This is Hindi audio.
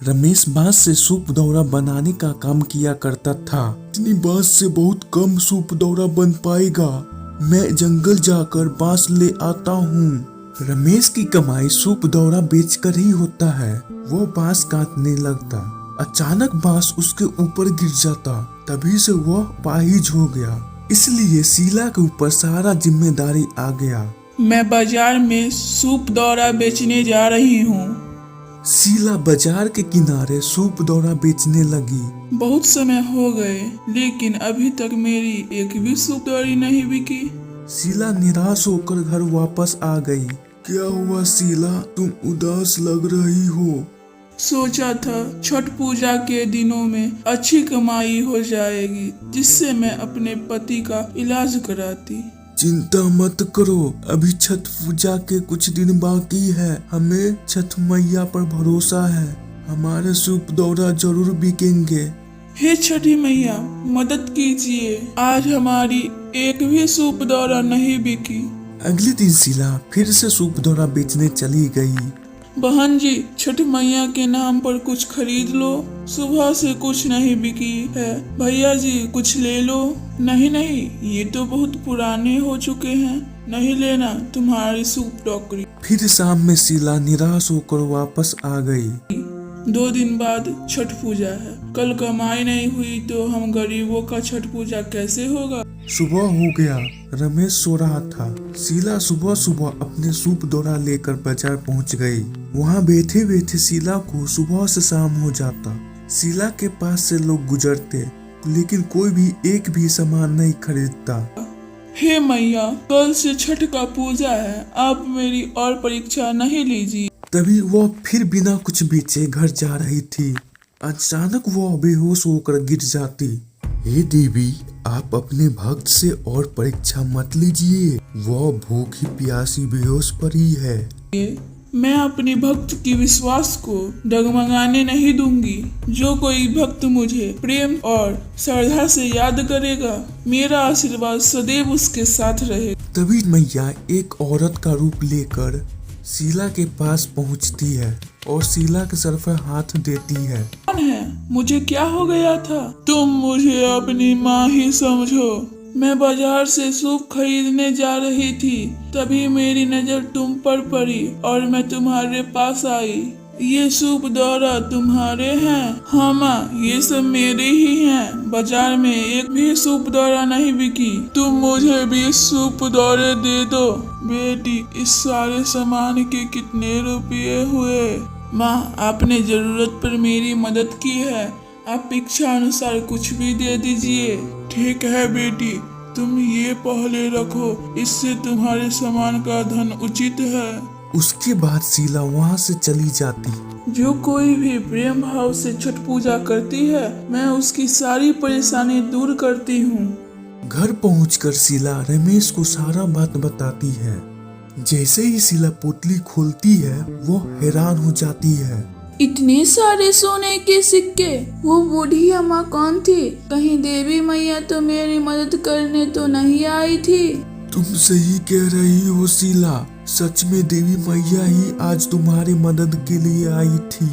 रमेश बांस से सूप दौरा बनाने का काम किया करता था। इतनी बांस से बहुत कम सूप दौरा बन पाएगा। मैं जंगल जाकर बांस ले आता हूँ। रमेश की कमाई सूप दौरा बेचकर ही होता है। वो बांस काटने लगता। अचानक बांस उसके ऊपर गिर जाता। तभी से वह पाहिज हो गया। इसलिए शीला के ऊपर सारा जिम्मेदारी आ गया। मैं बाजार में सूप दौरा बेचने जा रही हूँ। शीला बाजार के किनारे सूप दौरा बेचने लगी। बहुत समय हो गए, लेकिन अभी तक मेरी एक भी सूप दौरी नहीं बिकी। शीला निराश होकर घर वापस आ गई। क्या हुआ शीला, तुम उदास लग रही हो? सोचा था छठ पूजा के दिनों में अच्छी कमाई हो जाएगी, जिससे मैं अपने पति का इलाज कराती। चिंता मत करो, अभी छठ पूजा के कुछ दिन बाकी है। हमें छठ मैया पर भरोसा है। हमारे सूप दौरा जरूर बिकेंगे। हे छठी मैया, मदद कीजिए। आज हमारी एक भी सूप दौरा नहीं बिकी। अगले दिन शीला फिर से सूप दौरा बेचने चली गई। बहन जी, छठ मैया के नाम पर कुछ खरीद लो। सुबह से कुछ नहीं बिकी है। भैया जी कुछ ले लो। नहीं नहीं, ये तो बहुत पुराने हो चुके हैं। नहीं लेना तुम्हारी सूप टोकरी। फिर शाम में शीला निराश होकर वापस आ गई। 2 दिन बाद छठ पूजा है। कल कमाई नहीं हुई तो हम गरीबों का छठ पूजा कैसे होगा। सुबह हो गया। रमेश सो रहा था। शीला सुबह सुबह अपने सूप दौरा लेकर बाजार पहुंच गई। वहां बैठे बैठे शीला को सुबह से शाम हो जाता। शीला के पास से लोग गुजरते, लेकिन कोई भी एक भी सामान नहीं खरीदता। हे मैया, कल से छठ का पूजा है, आप मेरी और परीक्षा नहीं लीजिए। तभी वह फिर बिना कुछ बेचे घर जा रही थी। अचानक वह बेहोश होकर गिर जाती। हे देवी, आप अपने भक्त से और परीक्षा मत लीजिए। वह भूखी प्यासी बेहोश पड़ी है। मैं अपनी भक्त की विश्वास को डगमगाने नहीं दूंगी। जो कोई भक्त मुझे प्रेम और श्रद्धा से याद करेगा, मेरा आशीर्वाद सदैव उसके साथ रहेगा। तभी मैया एक औरत का रूप लेकर शीला के पास पहुंचती है और शीला के सर पर हाथ देती है। कौन है? मुझे क्या हो गया था? तुम मुझे अपनी माँ ही समझो। मैं बाजार से सूप खरीदने जा रही थी, तभी मेरी नजर तुम पर पड़ी और मैं तुम्हारे पास आई। ये सूप दौरा तुम्हारे हैं? हाँ माँ, ये सब मेरे ही हैं। बाजार में एक भी सूप दौरा नहीं बिकी। तुम मुझे भी सूप दौरे दे दो। बेटी, इस सारे सामान के कितने रुपये हुए? माँ, आपने जरूरत पर मेरी मदद की है। आप इच्छा अनुसार कुछ भी दे दीजिए। ठीक है बेटी, तुम ये पहले रखो, इससे तुम्हारे सामान का धन उचित है। उसके बाद शीला वहाँ से चली जाती। जो कोई भी प्रेम भाव से छठ पूजा करती है, मैं उसकी सारी परेशानी दूर करती हूँ। घर पहुंचकर शीला रमेश को सारा बात बताती है। जैसे ही शीला पोटली खोलती है, वो हैरान हो जाती है। इतने सारे सोने के सिक्के! वो बूढ़ी अम्मा कौन थी? कहीं देवी मैया तो मेरी मदद करने तो नहीं आई थी? तुम सही कह रही हो शीला, सच में देवी मैया ही आज तुम्हारी मदद के लिए आई थी।